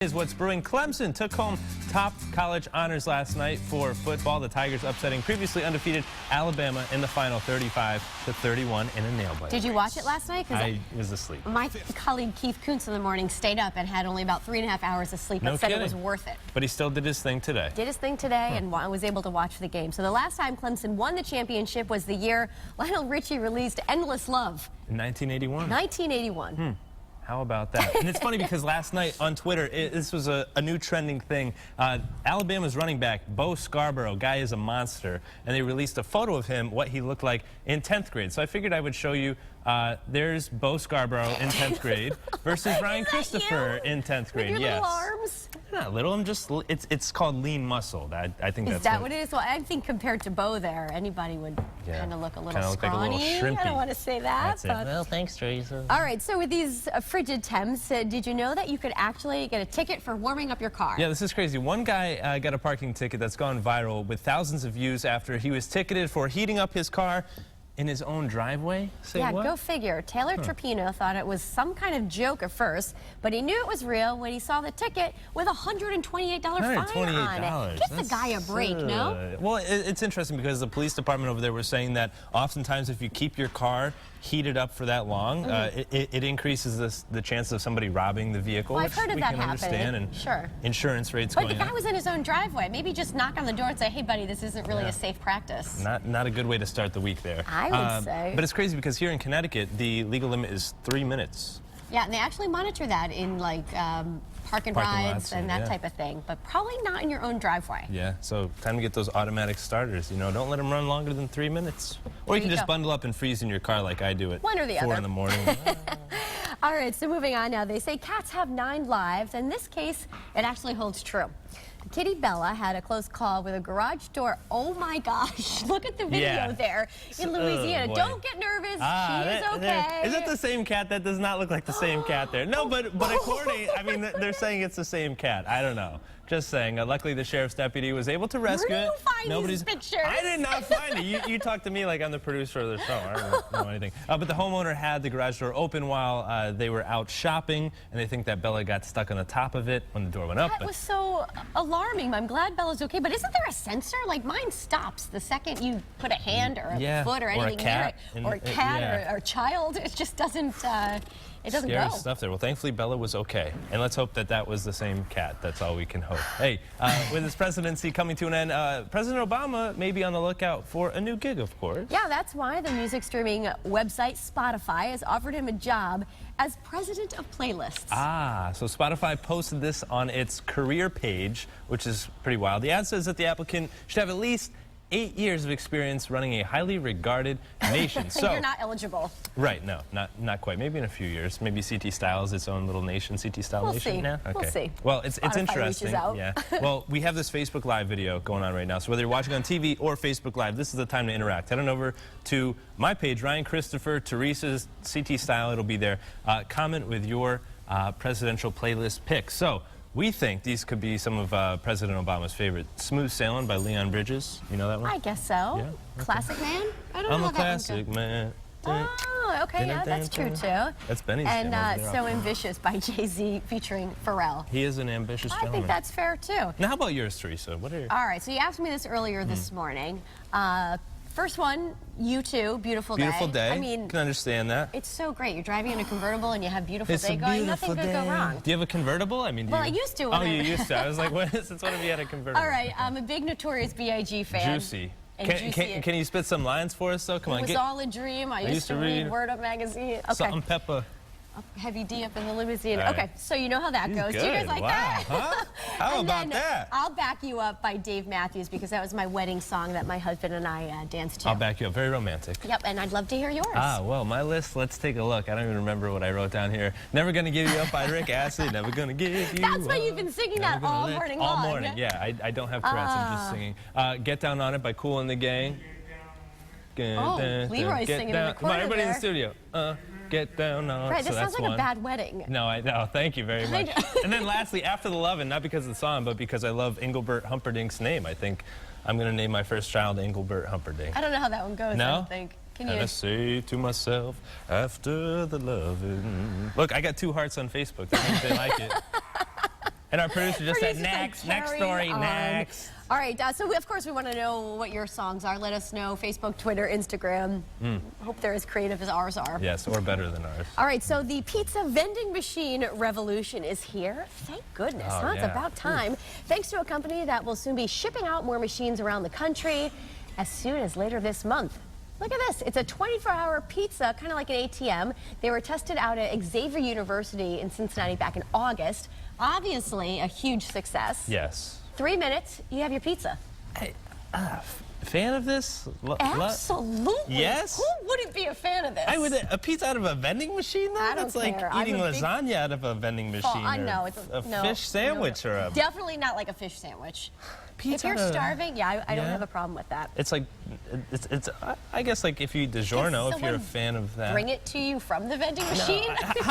Is what's brewing. Clemson took home top college honors last night for football. The Tigers upsetting previously undefeated Alabama in the final 35-31 in a nail biter. Did you watch it last night? I was asleep. My colleague Keith Kuntz in the morning stayed up and had only about 3.5 hours of sleep, but said it was worth it. But he still did his thing today. Did his thing today and was able to watch the game. So the last time Clemson won the championship was the year Lionel Richie released Endless Love. In 1981. 1981. How about that? And it's funny because last night on Twitter, this was a new trending thing. Alabama's running back, Bo Scarbrough, guy is a monster, and they released a photo of him, what he looked like in 10th grade. So I figured I would show you. There's Bo Scarbrough in 10th grade versus Ryan Christopher in 10th grade. With your little arms? Not little. I'm just. It's called lean muscle. I think that's. Is that what it is? Well, I think compared to Bo, there, anybody would kind of look a little scrawny. Like a little I don't want to say that. But... Well, thanks, Teresa. All right. So with these frigid temps, did you know that you could actually get a ticket for warming up your car? Yeah, this is crazy. One guy got a parking ticket that's gone viral with thousands of views after he was ticketed for heating up his car in his own driveway? Yeah, go figure. Taylor Trapino thought it was some kind of joke at first, but he knew it was real when he saw the ticket with a $128 fine on it. Give the guy a break, no? Well, it's interesting because the police department over there was saying that oftentimes if you keep your car heated up for that long, it increases the chance of somebody robbing the vehicle, well, which I've heard of we that can understand, and insurance rates going up. But the guy was in his own driveway. Maybe just knock on the door and say, hey, buddy, this isn't really a safe practice. Not a good way to start the week there. I would say. But it's crazy because here in Connecticut, the legal limit is 3 minutes. Yeah, and they actually monitor that in like park and rides and that type of thing, but probably not in your own driveway. Yeah, so time to get those automatic starters. You know, don't let them run longer than 3 minutes. Or you can just bundle up and freeze in your car like I do at 4 in the morning. All right, so moving on now. They say cats have 9 lives. In this case, it actually holds true. Kitty Bella had a close call with a garage door. Oh my gosh, look at the video there in Louisiana. Don't get nervous, she is okay. Is it the same cat? That does not look like the same cat there. No, but according, I mean, they're saying it's the same cat. I don't know. Just saying. Luckily, the sheriff's deputy was able to rescue it. Where do you find these pictures? I did not find it. You talked to me like I'm the producer of the show. I don't know anything. But the homeowner had the garage door open while they were out shopping, and they think that Bella got stuck on the top of it when the door went up. That was so alarming. I'm glad Bella's okay, but isn't there a sensor? Like mine stops the second you put a hand or a foot or anything near it, or a cat or a child. It just doesn't. It doesn't Scary go. stuff there. Well, thankfully, Bella was okay. And let's hope that that was the same cat. That's all we can hope. Hey, with his presidency coming to an end, President Obama may be on the lookout for a new gig, of course. Yeah, that's why the music streaming website Spotify has offered him a job as president of playlists. So Spotify posted this on its career page, which is pretty wild. The ad says that the applicant should have at least 8 years of experience running a highly regarded nation. So you're not eligible. Right, no, not quite. Maybe in a few years. Maybe CT Style is its own little nation, CT Style Nation. See. Yeah? Okay. We'll see. Well, it's interesting. Yeah. Well, we have this Facebook Live video going on right now. So whether you're watching on TV or Facebook Live, this is the time to interact. Head on over to my page, Ryan Christopher, Teresa's CT Style. It'll be there. Comment with your presidential playlist picks. So we think these could be some of President Obama's favorite. Smooth Sailing by Leon Bridges. You know that one? I guess so. Yeah. Okay. Classic Man? I don't know I'm how a that classic man. Oh, okay, yeah, that's true too. That's Benny's And So Ambitious by Jay-Z featuring Pharrell. He is an ambitious gentleman. I think that's fair too. Now, how about yours, Teresa? What are your... All right, so you asked me this earlier this morning. First one, U2, Beautiful Day. Beautiful Day. I mean, can understand that. It's so great. You're driving in a convertible and you have Beautiful Day going. Nothing could go wrong. Do you have a convertible? I mean, I used to. Oh, you used to. I was like, since when have you had a convertible? All right, I'm a big Notorious B.I.G. fan. Juicy. Can you spit some lines for us, though? Come on. It was all a dream. I used to read Word Up magazine. Okay. Salt and Pepper. Heavy D up in the limousine. Right. Okay, so you know how that goes. Good. Do you guys like that? Huh? How about that? I'll back you up by Dave Matthews because that was my wedding song that my husband and I danced to. I'll back you up. Very romantic. Yep, and I'd love to hear yours. Well, my list, let's take a look. I don't even remember what I wrote down here. Never Gonna Give You Up by Rick Astley. Never Gonna Give You That's why you've been singing that all morning long. All morning, yeah. I don't have Tourette's, I'm just singing. Get Down On It by Kool and the Gang. Leroy's singing in the corner. Come on, everybody in the studio. Get down on it. Right, this sounds like a bad wedding. No, I know. Thank you very much. And then lastly, After the Lovin', not because of the song, but because I love Engelbert Humperdinck's name. I think I'm going to name my first child Engelbert Humperdinck. I don't know how that one goes, no? I don't think. Can you? And I say to myself, after the lovin'. Look, I got 2 hearts on Facebook. That means they like it. And our producer just said, Producer's next, like, next carry story, on. next. All right, so of course we want to know what your songs are. Let us know. Facebook, Twitter, Instagram. Hope they're as creative as ours are. Yes, or better than ours. All right, so the pizza vending machine revolution is here. Thank goodness, Oh, huh? It's yeah. about time. Thanks to a company that will soon be shipping out more machines around the country as soon as later this month. Look at this. It's a 24-hour pizza, kind of like an ATM. They were tested out at Xavier University in Cincinnati back in August. Obviously, a huge success. Yes. 3 minutes, you have your pizza. Hey, fan of this? Absolutely. Yes? Who wouldn't be a fan of this? A pizza out of a vending machine, though? I don't That's like care. I'm eating a big- lasagna out of a vending machine. I know. Or It's a no, fish sandwich no. or a Definitely not like a fish sandwich. pizza. If you're out of- starving, yeah, I don't Yeah. have a problem with that. It's like, I guess like if you eat DiGiorno, if you're a someone fan of that. Bring it to you from the vending machine?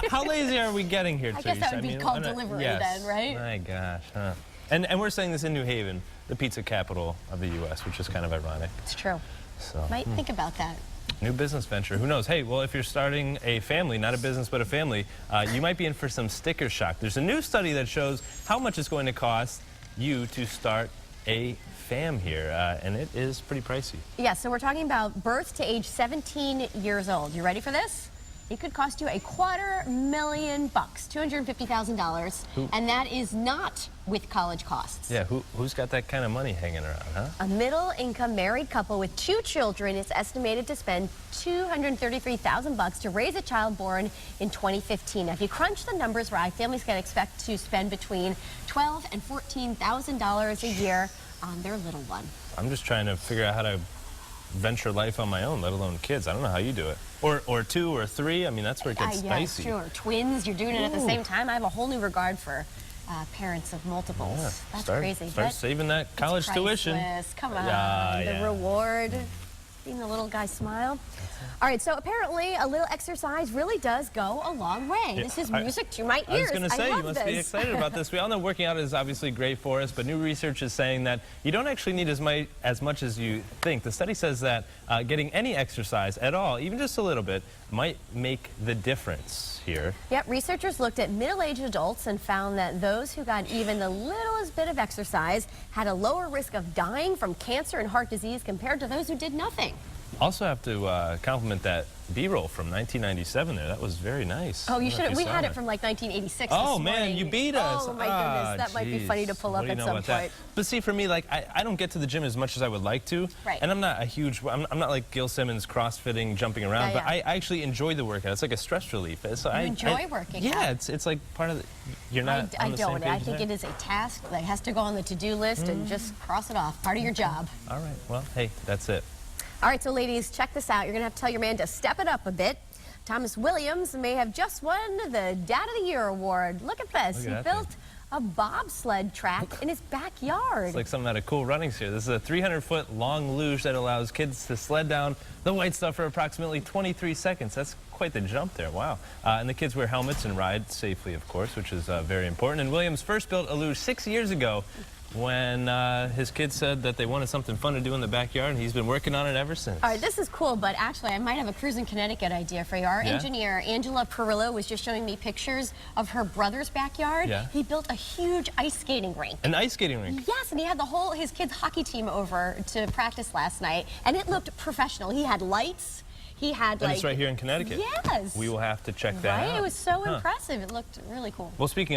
How lazy are we getting here, I guess that Teresa? would be mean, called I don't- delivery yes. then, right? My gosh, huh? And we're saying this in New Haven, the pizza capital of the U.S., which is kind of ironic. It's true. So, Might think about that. new business venture. Who knows? Hey, well, if you're starting a family, not a business, but a family, you might be in for some sticker shock. There's a new study that shows how much it's going to cost you to start a fam here, and it is pretty pricey. Yeah, so we're talking about birth to age 17 years old. You ready for this? It could cost you $250,000, $250,000, and that is not with college costs. Yeah, who's got that kind of money hanging around, huh? A middle-income married couple with 2 children is estimated to spend $233,000 to raise a child born in 2015. Now, if you crunch the numbers right, families can expect to spend between $12,000 and $14,000 a year on their little one. I'm just trying to figure out how to venture life on my own, let alone kids. I don't know how you do it. Or 2 or 3. I mean, that's where it gets Yeah, spicy. sure. Twins, you're doing it at the same time. I have a whole new regard for parents of multiples. Yeah, That's start crazy. Start but saving that college it's tuition. priceless. Come on, Yeah, the yeah. reward. Seeing the little guy smile. All right, so apparently a little exercise really does go a long way. Yeah, This is music to my ears. I was going to say, you love must be this. excited about this. We all know working out is obviously great for us, but new research is saying that you don't actually need as much as you think. The study says that getting any exercise at all, even just a little bit, might make the difference here. Yep, researchers looked at middle-aged adults and found that those who got even the littlest bit of exercise had a lower risk of dying from cancer and heart disease compared to those who did nothing. Also have to compliment that B-roll from 1997 there. That was very nice. Oh, I you don't know if should. We saw had that. it from like 1986. Oh, this man, morning. you beat us. Oh, my goodness. That might be funny to Jeez. pull What up do you at know some about that? point. But see, for me, like, I don't get to the gym as much as I would like to. Right. And I'm not a huge, I'm not like Gil Simmons crossfitting, jumping around, Yeah, but yeah. I actually enjoy the workout. It's like a stress relief. So I enjoy working Yeah, out? it's like part of the, you're not I on the same don't. page I as think that? it is a task that has to go on the to-do list and just cross it off. Part of your job. All right, well, hey, that's it. All right, so ladies, check this out. You're going to have to tell your man to step it up a bit. Thomas Williams may have just won the Dad of the Year award. Look at this. Look at He that built a bobsled track in his backyard. It's like something out of Cool Runnings here. This is a 300-foot long luge that allows kids to sled down the white stuff for approximately 23 seconds. That's quite the jump there. Wow. And the kids wear helmets and ride safely, of course, which is very important. And Williams first built a luge 6 years ago when his kids said that they wanted something fun to do in the backyard, and he's been working on it ever since. All right, this is cool, but actually I might have a Cruise in Connecticut idea for you. Our Yeah? engineer, Angela Perillo, was just showing me pictures of her brother's backyard. Yeah. He built a huge ice skating rink. An ice skating rink. Yes, and he had his kids' hockey team over to practice last night, and it looked professional. He had lights. He had And it's right here in Connecticut. Yes. We will have to check that out. Right? It was so Huh. impressive. It looked really cool. Well, speaking